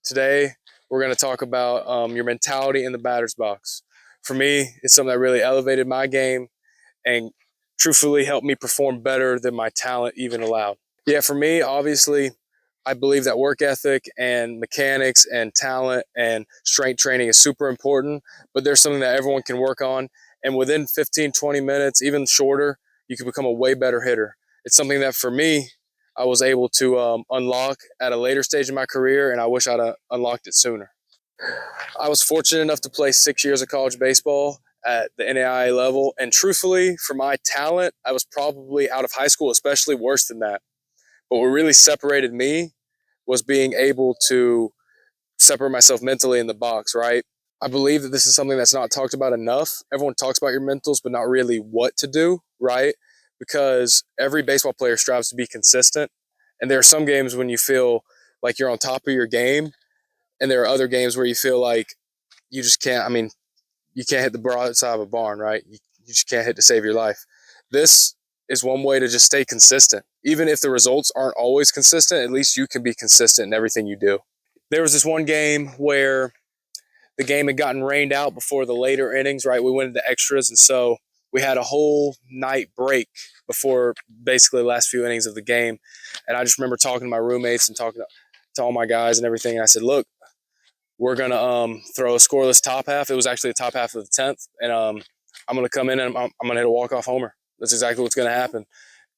Today, we're going to talk about your mentality in the batter's box. For me, it's something that really elevated my game and truthfully helped me perform better than my talent even allowed. Yeah, for me, obviously, I believe that work ethic and mechanics and talent and strength training is super important, but there's something that everyone can work on. And within 15, 20 minutes, even shorter, you can become a way better hitter. It's something that for me, I was able to unlock at a later stage in my career, and I wish I'd unlocked it sooner. I was fortunate enough to play 6 years of college baseball at the NAIA level, and truthfully, for my talent, I was probably out of high school, especially worse than that. But what really separated me was being able to separate myself mentally in the box, right? I believe that this is something that's not talked about enough. Everyone talks about your mentals, but not really what to do, right? Because every baseball player strives to be consistent. And there are some games when you feel like you're on top of your game, and there are other games where you feel like you just can't. I mean, you can't hit the broadside of a barn, right? You just can't hit to save your life. This is one way to just stay consistent. Even if the results aren't always consistent, at least you can be consistent in everything you do. There was this one game where the game had gotten rained out before the later innings, right? We went into extras, and so we had a whole night break before basically the last few innings of the game. And I just remember talking to my roommates and talking to all my guys and everything. And I said, look, we're going to throw a scoreless top half. It was actually the top half of the 10th. And I'm going to come in and I'm going to hit a walk-off homer. That's exactly what's going to happen.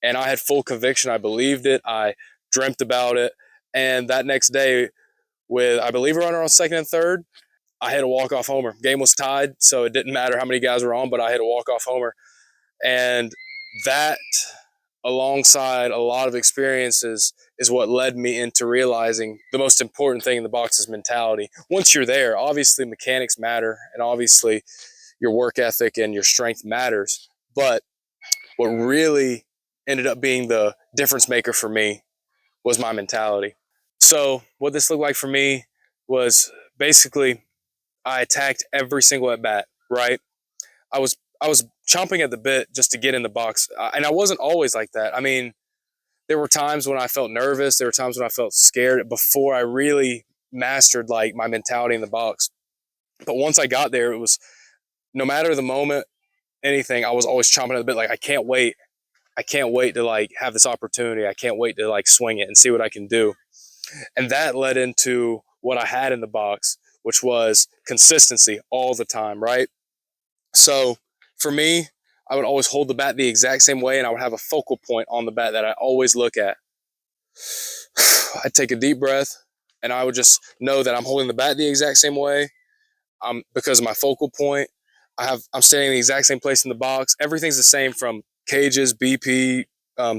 And I had full conviction. I believed it. I dreamt about it. And that next day, with, I believe, a runner on second and third, I hit a walk-off homer. Game was tied, so it didn't matter how many guys were on, but I hit a walk-off homer. And that, alongside a lot of experiences, is what led me into realizing the most important thing in the box is mentality. Once you're there, obviously mechanics matter, and obviously your work ethic and your strength matters. But what really ended up being the difference maker for me was my mentality. So what this looked like for me was basically I attacked every single at bat, right? I was chomping at the bit just to get in the box, and I wasn't always like that. I mean, there were times when I felt nervous. There were times when I felt scared before I really mastered like my mentality in the box. But once I got there, it was no matter the moment, anything. I was always chomping at the bit, like I can't wait. I can't wait to like have this opportunity. I can't wait to like swing it and see what I can do. And that led into what I had in the box, which was consistency all the time, right? So for me, I would always hold the bat the exact same way, and I would have a focal point on the bat that I always look at. I'd take a deep breath, and I would just know that I'm holding the bat the exact same way. Because of my focal point, I'm standing in the exact same place in the box. Everything's the same from cages, BP,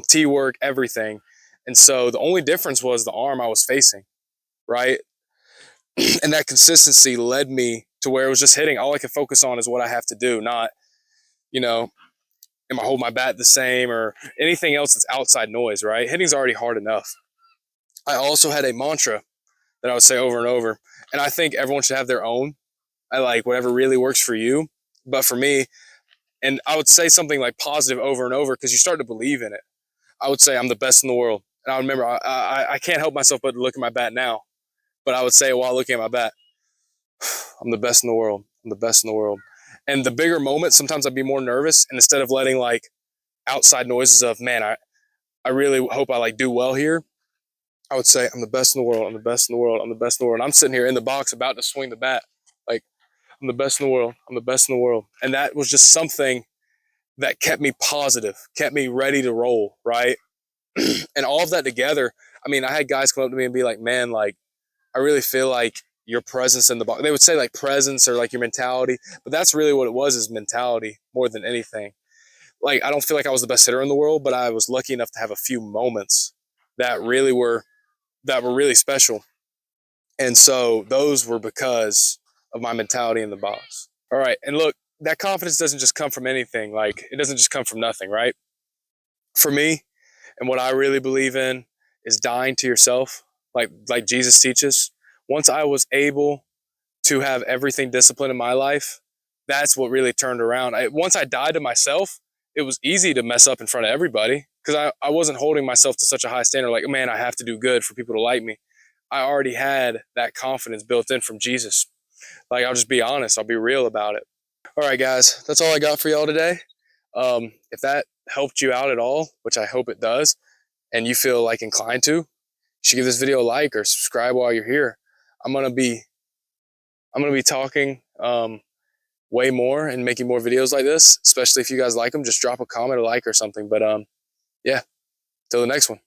T work, everything. And so the only difference was the arm I was facing, right? And that consistency led me to where it was just hitting. All I can focus on is what I have to do, not, you know, am I holding my bat the same or anything else that's outside noise, right? Hitting's already hard enough. I also had a mantra that I would say over and over, and I think everyone should have their own. I like whatever really works for you. But for me, and I would say something like positive over and over because you start to believe in it. I would say I'm the best in the world. And I remember I can't help myself but to look at my bat now. But I would say while looking at my bat, I'm the best in the world. I'm the best in the world. And the bigger moments, sometimes I'd be more nervous. And instead of letting like outside noises of, man, I really hope I like do well here, I would say, I'm the best in the world. I'm the best in the world. I'm the best in the world. And I'm sitting here in the box about to swing the bat. Like, I'm the best in the world. I'm the best in the world. And that was just something that kept me positive, kept me ready to roll, right? And all of that together, I mean, I had guys come up to me and be like, man, like, I really feel like your presence in the box. They would say like presence or like your mentality, but that's really what it was, is mentality more than anything. Like, I don't feel like I was the best hitter in the world, but I was lucky enough to have a few moments that really were really special. And so those were because of my mentality in the box. All right. And look, that confidence doesn't just come from anything. Like, it doesn't just come from nothing, right? For me, and what I really believe in is dying to yourself, like Jesus teaches. Once I was able to have everything disciplined in my life, that's what really turned around. Once I died to myself, it was easy to mess up in front of everybody because I wasn't holding myself to such a high standard. Like, man, I have to do good for people to like me. I already had that confidence built in from Jesus. Like, I'll just be honest, I'll be real about it. All right, guys, that's all I got for y'all today. If that helped you out at all, which I hope it does, and you feel like inclined to, you should give this video a like or subscribe while you're here. I'm gonna be talking way more and making more videos like this, especially if you guys like them. Just drop a comment, a like, or something. But yeah, till the next one.